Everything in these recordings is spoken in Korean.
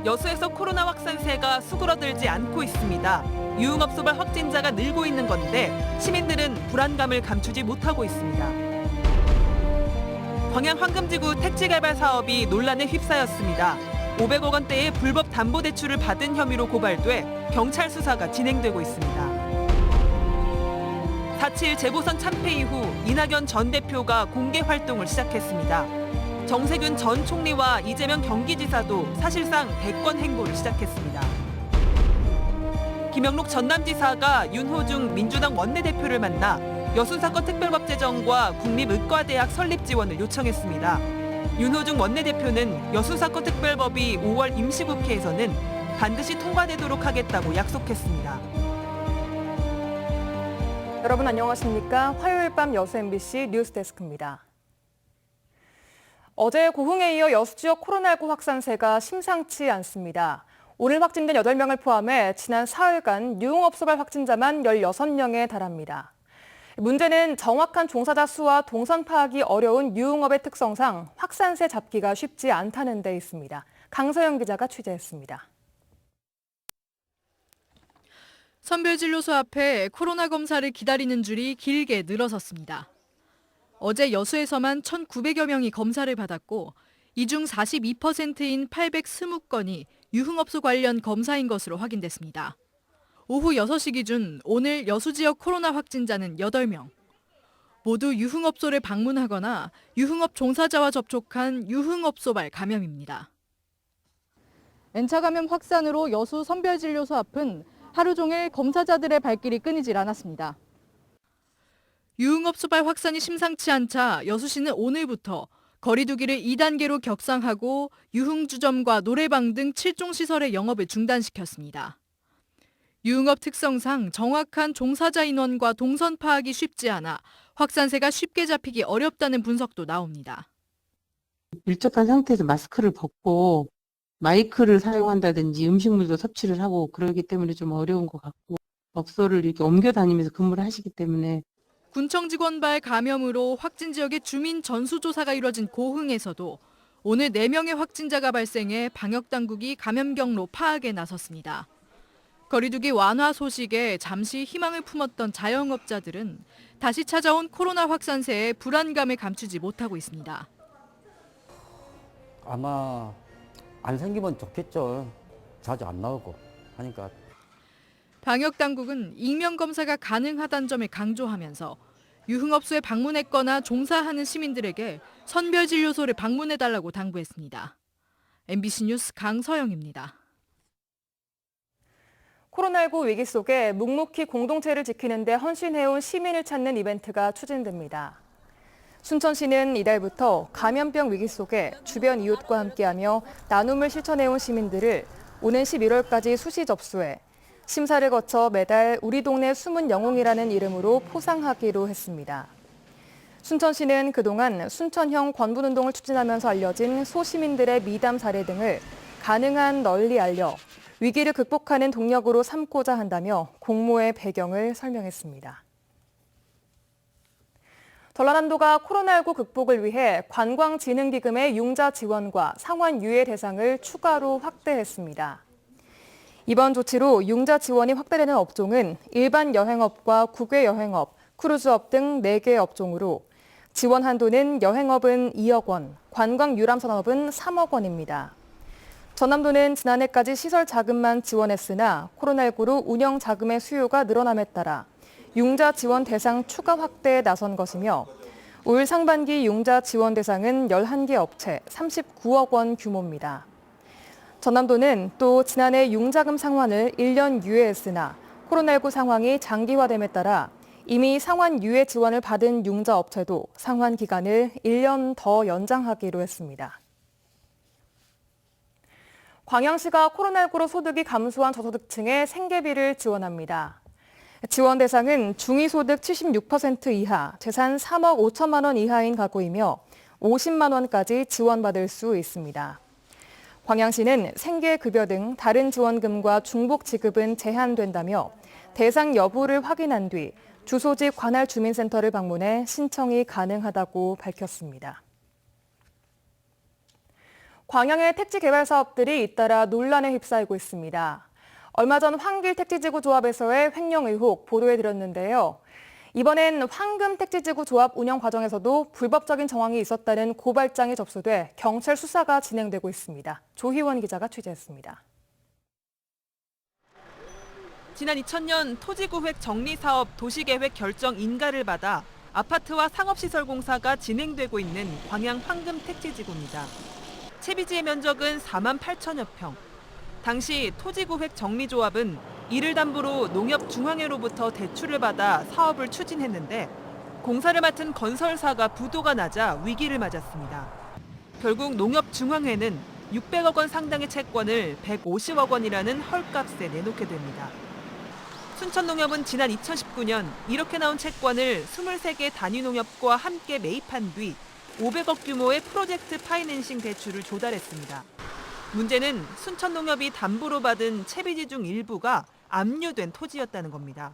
여수에서 코로나 확산세가 수그러들지 않고 있습니다. 유흥업소발 확진자가 늘고 있는 건데 시민들은 불안감을 감추지 못하고 있습니다. 광양 황금지구 택지개발 사업이 논란에 휩싸였습니다. 500억 원대의 불법 담보대출을 받은 혐의로 고발돼 경찰 수사가 진행되고 있습니다. 4.7 재보선 참패 이후 이낙연 전 대표가 공개 활동을 시작했습니다. 정세균 전 총리와 이재명 경기지사도 사실상 대권 행보를 시작했습니다. 김영록 전남지사가 윤호중 민주당 원내대표를 만나 여수사건 특별법제정과 국립의과대학 설립 지원을 요청했습니다. 윤호중 원내대표는 여수사건 특별법이 5월 임시국회에서는 반드시 통과되도록 하겠다고 약속했습니다. 여러분 안녕하십니까? 화요일 밤 여수 MBC 뉴스데스크입니다. 어제 고흥에 이어 여수 지역 코로나19 확산세가 심상치 않습니다. 오늘 확진된 8명을 포함해 지난 사흘간 유흥업소발 확진자만 16명에 달합니다. 문제는 정확한 종사자 수와 동선 파악이 어려운 유흥업의 특성상 확산세 잡기가 쉽지 않다는 데 있습니다. 강서영 기자가 취재했습니다. 선별진료소 앞에 코로나 검사를 기다리는 줄이 길게 늘어섰습니다. 어제 여수에서만 1,900여 명이 검사를 받았고 이 중 42%인 820건이 유흥업소 관련 검사인 것으로 확인됐습니다. 오후 6시 기준 오늘 여수 지역 코로나 확진자는 8명. 모두 유흥업소를 방문하거나 유흥업 종사자와 접촉한 유흥업소발 감염입니다. N차 감염 확산으로 여수 선별진료소 앞은 하루 종일 검사자들의 발길이 끊이질 않았습니다. 유흥업소발 확산이 심상치 않자 여수시는 오늘부터 거리 두기를 2단계로 격상하고 유흥주점과 노래방 등 7종 시설의 영업을 중단시켰습니다. 유흥업 특성상 정확한 종사자 인원과 동선 파악이 쉽지 않아 확산세가 쉽게 잡히기 어렵다는 분석도 나옵니다. 밀접한 상태에서 마스크를 벗고 마이크를 사용한다든지 음식물도 섭취를 하고 그러기 때문에 좀 어려운 것 같고 업소를 이렇게 옮겨 다니면서 근무를 하시기 때문에 군청 직원발 감염으로 확진 지역의 주민 전수조사가 이뤄진 고흥에서도 오늘 4명의 확진자가 발생해 방역당국이 감염 경로 파악에 나섰습니다. 거리두기 완화 소식에 잠시 희망을 품었던 자영업자들은 다시 찾아온 코로나 확산세에 불안감을 감추지 못하고 있습니다. 아마 안 생기면 좋겠죠. 자주 안 나오고 하니까. 방역당국은 익명검사가 가능하다는 점을 강조하면서 유흥업소에 방문했거나 종사하는 시민들에게 선별진료소를 방문해달라고 당부했습니다. MBC 뉴스 강서영입니다. 코로나19 위기 속에 묵묵히 공동체를 지키는 데 헌신해온 시민을 찾는 이벤트가 추진됩니다. 순천시는 이달부터 감염병 위기 속에 주변 이웃과 함께하며 나눔을 실천해온 시민들을 오는 11월까지 수시 접수해 심사를 거쳐 매달 우리 동네 숨은 영웅이라는 이름으로 포상하기로 했습니다. 순천시는 그동안 순천형 권분운동을 추진하면서 알려진 소시민들의 미담 사례 등을 가능한 널리 알려 위기를 극복하는 동력으로 삼고자 한다며 공모의 배경을 설명했습니다. 전라남도가 코로나19 극복을 위해 관광진흥기금의 융자 지원과 상환 유예 대상을 추가로 확대했습니다. 이번 조치로 융자 지원이 확대되는 업종은 일반 여행업과 국외 여행업, 크루즈업 등 4개 업종으로 지원 한도는 여행업은 2억 원, 관광 유람선업은 3억 원입니다. 전남도는 지난해까지 시설 자금만 지원했으나 코로나19로 운영 자금의 수요가 늘어남에 따라 융자 지원 대상 추가 확대에 나선 것이며 올 상반기 융자 지원 대상은 11개 업체 39억 원 규모입니다. 전남도는 또 지난해 융자금 상환을 1년 유예했으나 코로나19 상황이 장기화됨에 따라 이미 상환 유예 지원을 받은 융자 업체도 상환 기간을 1년 더 연장하기로 했습니다. 광양시가 코로나19로 소득이 감소한 저소득층에 생계비를 지원합니다. 지원 대상은 중위소득 76% 이하, 재산 3억 5천만 원 이하인 가구이며 50만 원까지 지원받을 수 있습니다. 광양시는 생계급여 등 다른 지원금과 중복 지급은 제한된다며 대상 여부를 확인한 뒤 주소지 관할 주민센터를 방문해 신청이 가능하다고 밝혔습니다. 광양의 택지 개발 사업들이 잇따라 논란에 휩싸이고 있습니다. 얼마 전 황길택지지구조합에서의 횡령 의혹 보도해드렸는데요. 이번엔 황금택지지구조합 운영 과정에서도 불법적인 정황이 있었다는 고발장이 접수돼 경찰 수사가 진행되고 있습니다. 조희원 기자가 취재했습니다. 지난 2000년 토지구획 정리사업 도시계획 결정 인가를 받아 아파트와 상업시설 공사가 진행되고 있는 광양 황금택지지구입니다. 채비지의 면적은 4만 8천여 평. 당시 토지구획 정리조합은 이를 담보로 농협중앙회로부터 대출을 받아 사업을 추진했는데 공사를 맡은 건설사가 부도가 나자 위기를 맞았습니다. 결국 농협중앙회는 600억 원 상당의 채권을 150억 원이라는 헐값에 내놓게 됩니다. 순천농협은 지난 2019년 이렇게 나온 채권을 23개 단위 농협과 함께 매입한 뒤 500억 규모의 프로젝트 파이낸싱 대출을 조달했습니다. 문제는 순천농협이 담보로 받은 채비지 중 일부가 압류된 토지였다는 겁니다.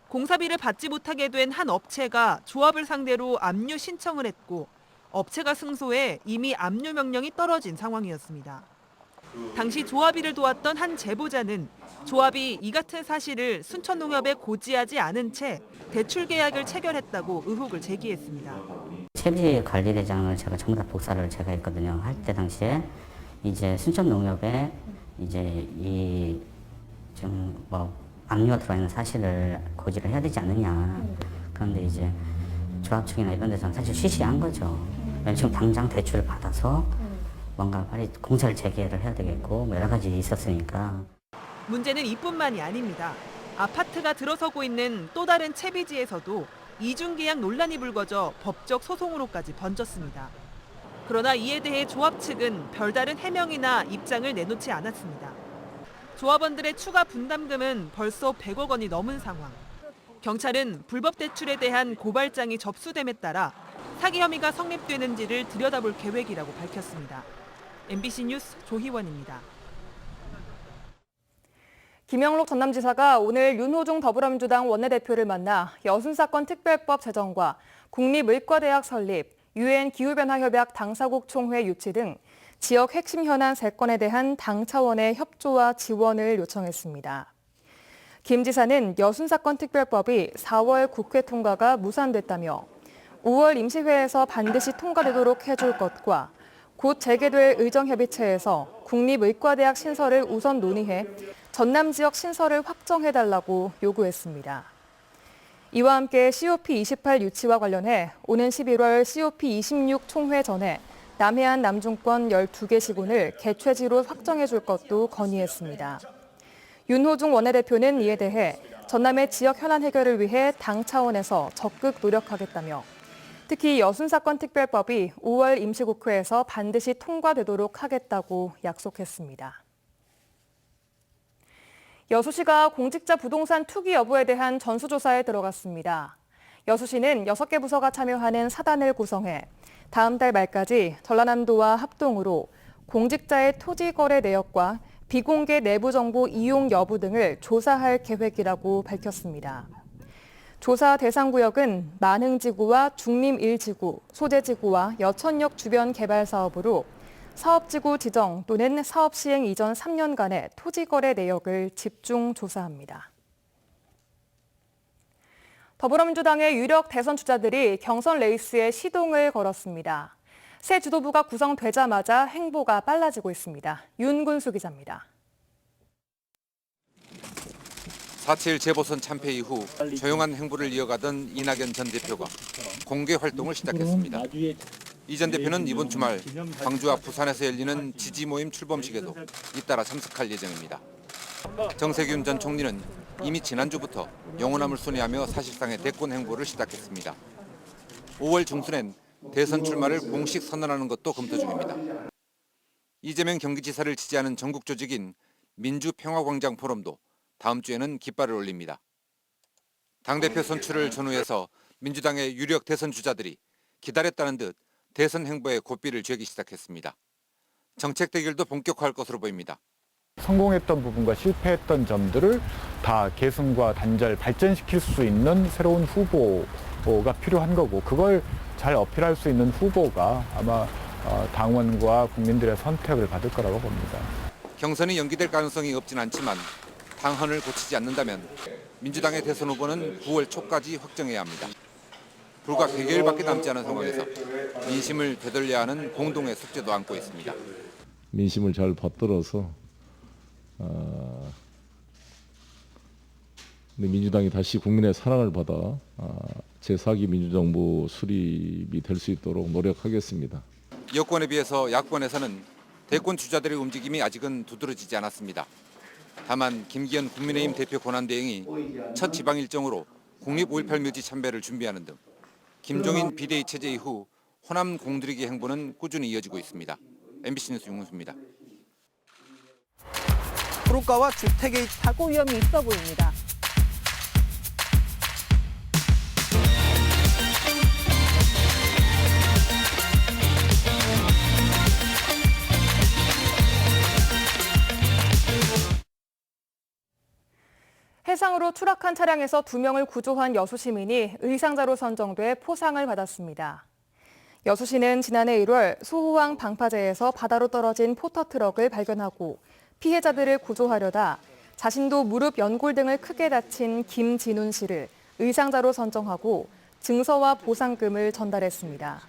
공사비를 받지 못하게 된 한 업체가 조합을 상대로 압류 신청을 했고 업체가 승소해 이미 압류 명령이 떨어진 상황이었습니다. 당시 조합일을 도왔던 한 제보자는 조합이 이 같은 사실을 순천농협에 고지하지 않은 채 대출 계약을 체결했다고 의혹을 제기했습니다. 채비 관리대장을 제가 전부 다 복사를 제가 했거든요. 할 때 당시에 이제 순천농협에 이제 이 좀 뭐 압류가 들어와 있는 사실을 고지를 해야 되지 않느냐. 그런데 이제 조합 측이나 이런 데서는 사실 쉬쉬한 거죠. 지금 당장 대출을 받아서 뭔가 빨리 공사를 재개를 해야 되겠고 뭐 여러 가지 있었으니까. 문제는 이뿐만이 아닙니다. 아파트가 들어서고 있는 또 다른 채비지에서도 이중계약 논란이 불거져 법적 소송으로까지 번졌습니다. 그러나 이에 대해 조합 측은 별다른 해명이나 입장을 내놓지 않았습니다. 조합원들의 추가 분담금은 벌써 100억 원이 넘은 상황. 경찰은 불법 대출에 대한 고발장이 접수됨에 따라 사기 혐의가 성립되는지를 들여다볼 계획이라고 밝혔습니다. MBC 뉴스 조희원입니다. 김영록 전남지사가 오늘 윤호중 더불어민주당 원내대표를 만나 여순사건 특별법 제정과 국립의과대학 설립, UN 기후변화협약 당사국 총회 유치 등 지역 핵심 현안 3건에 대한 당 차원의 협조와 지원을 요청했습니다. 김 지사는 여순사건 특별법이 4월 국회 통과가 무산됐다며 5월 임시회에서 반드시 통과되도록 해줄 것과 곧 재개될 의정협의체에서 국립의과대학 신설을 우선 논의해 전남 지역 신설을 확정해달라고 요구했습니다. 이와 함께 COP28 유치와 관련해 오는 11월 COP26 총회 전에 남해안 남중권 12개 시군을 개최지로 확정해줄 것도 건의했습니다. 윤호중 원내대표는 이에 대해 전남의 지역 현안 해결을 위해 당 차원에서 적극 노력하겠다며 특히 여순사건 특별법이 5월 임시국회에서 반드시 통과되도록 하겠다고 약속했습니다. 여수시가 공직자 부동산 투기 여부에 대한 전수조사에 들어갔습니다. 여수시는 6개 부서가 참여하는 사단을 구성해 다음 달 말까지 전라남도와 합동으로 공직자의 토지 거래 내역과 비공개 내부 정보 이용 여부 등을 조사할 계획이라고 밝혔습니다. 조사 대상 구역은 만흥지구와 중림 1지구, 소재지구와 여천역 주변 개발 사업으로 사업지구 지정 또는 사업 시행 이전 3년간의 토지 거래 내역을 집중 조사합니다. 더불어민주당의 유력 대선 주자들이 경선 레이스에 시동을 걸었습니다. 새 지도부가 구성되자마자 행보가 빨라지고 있습니다. 윤근수 기자입니다. 4.7 재보선 참패 이후 조용한 행보를 이어가던 이낙연 전 대표가 공개 활동을 시작했습니다. 이 전 대표는 이번 주말 광주와 부산에서 열리는 지지 모임 출범식에도 잇따라 참석할 예정입니다. 정세균 전 총리는 이미 지난주부터 영호남을 순회하며 사실상의 대권 행보를 시작했습니다. 5월 중순엔 대선 출마를 공식 선언하는 것도 검토 중입니다. 이재명 경기지사를 지지하는 전국 조직인 민주평화광장 포럼도 다음 주에는 깃발을 올립니다. 당대표 선출을 전후해서 민주당의 유력 대선 주자들이 기다렸다는 듯 대선 행보에 고삐를 쥐기 시작했습니다. 정책 대결도 본격화할 것으로 보입니다. 성공했던 부분과 실패했던 점들을 다 계승과 단절, 발전시킬 수 있는 새로운 후보가 필요한 거고 그걸 잘 어필할 수 있는 후보가 아마 당원과 국민들의 선택을 받을 거라고 봅니다. 경선이 연기될 가능성이 없진 않지만 당헌을 고치지 않는다면 민주당의 대선 후보는 9월 초까지 확정해야 합니다. 불과 100여일밖에 남지 않은 상황에서 민심을 되돌려야 하는 공동의 숙제도 안고 있습니다. 민심을 잘 받들어서 민주당이 다시 국민의 사랑을 받아 제4기 민주정부 수립이 될 수 있도록 노력하겠습니다. 여권에 비해서 야권에서는 대권 주자들의 움직임이 아직은 두드러지지 않았습니다. 다만 김기현 국민의힘 대표 권한대행이 첫 지방 일정으로 국립 5.18 묘지 참배를 준비하는 등 김종인 비대위 체제 이후 호남 공들이기 행보는 꾸준히 이어지고 있습니다. MBC 뉴스 윤문수입니다. 도로가와 주택의 사고 위험이 있어 보입니다. 해상으로 추락한 차량에서 2명을 구조한 여수 시민이 의상자로 선정돼 포상을 받았습니다. 여수 시는 지난해 1월 소호항 방파제에서 바다로 떨어진 포터트럭을 발견하고 피해자들을 구조하려다 자신도 무릎 연골 등을 크게 다친 김진훈 씨를 의상자로 선정하고 증서와 보상금을 전달했습니다.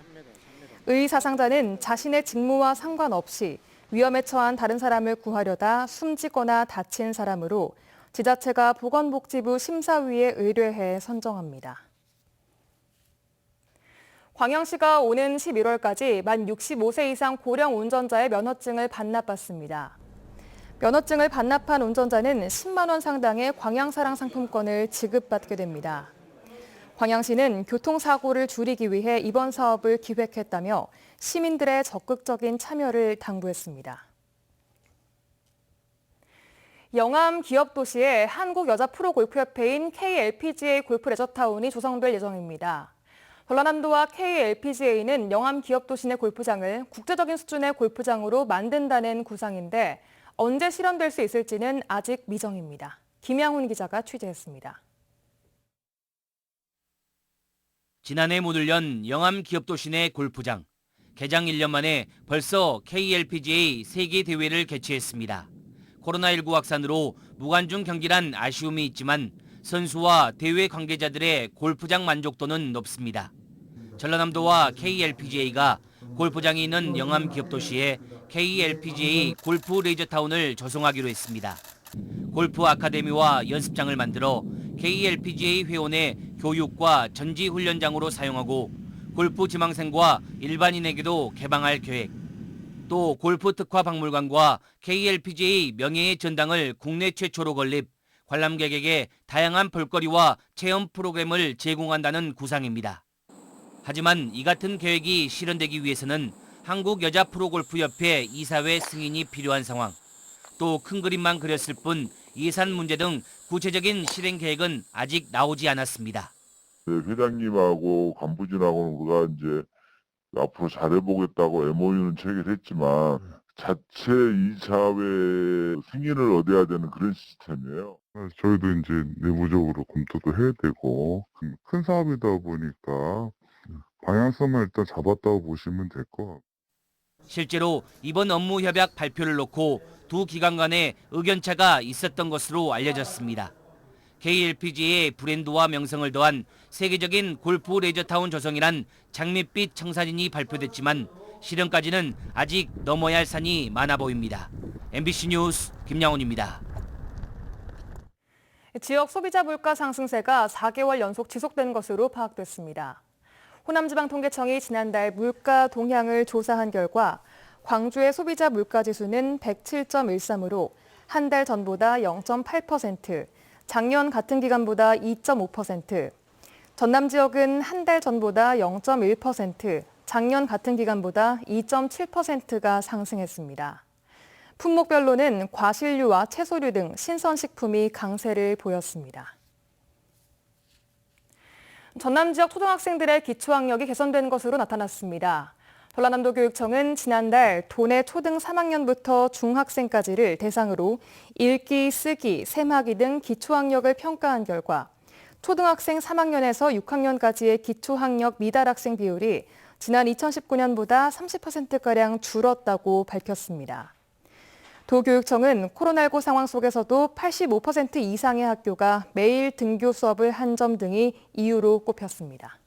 의사상자는 자신의 직무와 상관없이 위험에 처한 다른 사람을 구하려다 숨지거나 다친 사람으로 지자체가 보건복지부 심사위에 의뢰해 선정합니다. 광양시가 오는 11월까지 만 65세 이상 고령 운전자의 면허증을 반납받습니다. 면허증을 반납한 운전자는 10만 원 상당의 광양사랑 상품권을 지급받게 됩니다. 광양시는 교통사고를 줄이기 위해 이번 사업을 기획했다며 시민들의 적극적인 참여를 당부했습니다. 영암 기업도시에 한국여자프로골프협회인 KLPGA 골프레저타운이 조성될 예정입니다. 전라남도와 KLPGA는 영암 기업도시 내 골프장을 국제적인 수준의 골프장으로 만든다는 구상인데 언제 실현될 수 있을지는 아직 미정입니다. 김양훈 기자가 취재했습니다. 지난해 문을 연 영암 기업도시 내 골프장. 개장 1년 만에 벌써 KLPGA 세계대회를 개최했습니다. 코로나19 확산으로 무관중 경기란 아쉬움이 있지만 선수와 대회 관계자들의 골프장 만족도는 높습니다. 전라남도와 KLPGA가 골프장이 있는 영암 기업도시에 KLPGA 골프 레저타운을 조성하기로 했습니다. 골프 아카데미와 연습장을 만들어 KLPGA 회원의 교육과 전지훈련장으로 사용하고 골프 지망생과 일반인에게도 개방할 계획. 또 골프 특화 박물관과 KLPGA 명예의 전당을 국내 최초로 건립, 관람객에게 다양한 볼거리와 체험 프로그램을 제공한다는 구상입니다. 하지만 이 같은 계획이 실현되기 위해서는 한국여자프로골프협회 이사회 승인이 필요한 상황. 또 큰 그림만 그렸을 뿐 예산 문제 등 구체적인 실행 계획은 아직 나오지 않았습니다. 회장님하고 간부진하고는 우리가 이제 앞으로 잘해보겠다고 MOU는 체결했지만 자체 이사회 승인을 얻어야 되는 그런 시스템이에요. 저희도 이제 내부적으로 검토도 해야 되고 큰 사업이다 보니까 방향성만 일단 잡았다고 보시면 될 것 같아요. 실제로 이번 업무 협약 발표를 놓고 두 기관 간에 의견차가 있었던 것으로 알려졌습니다. KLPGA의 브랜드와 명성을 더한 세계적인 골프 레저타운 조성이란 장밋빛 청사진이 발표됐지만 실현까지는 아직 넘어야 할 산이 많아 보입니다. MBC 뉴스 김양훈입니다. 지역 소비자 물가 상승세가 4개월 연속 지속된 것으로 파악됐습니다. 호남지방통계청이 지난달 물가 동향을 조사한 결과 광주의 소비자 물가지수는 107.13으로 한 달 전보다 0.8%, 작년 같은 기간보다 2.5%, 전남 지역은 한 달 전보다 0.1%, 작년 같은 기간보다 2.7%가 상승했습니다. 품목별로는 과실류와 채소류 등 신선식품이 강세를 보였습니다. 전남 지역 초등학생들의 기초학력이 개선된 것으로 나타났습니다. 전라남도 교육청은 지난달 도내 초등 3학년부터 중학생까지를 대상으로 읽기, 쓰기, 셈하기 등 기초학력을 평가한 결과 초등학생 3학년에서 6학년까지의 기초학력 미달 학생 비율이 지난 2019년보다 30%가량 줄었다고 밝혔습니다. 도교육청은 코로나19 상황 속에서도 85% 이상의 학교가 매일 등교 수업을 한 점 등이 이유로 꼽혔습니다.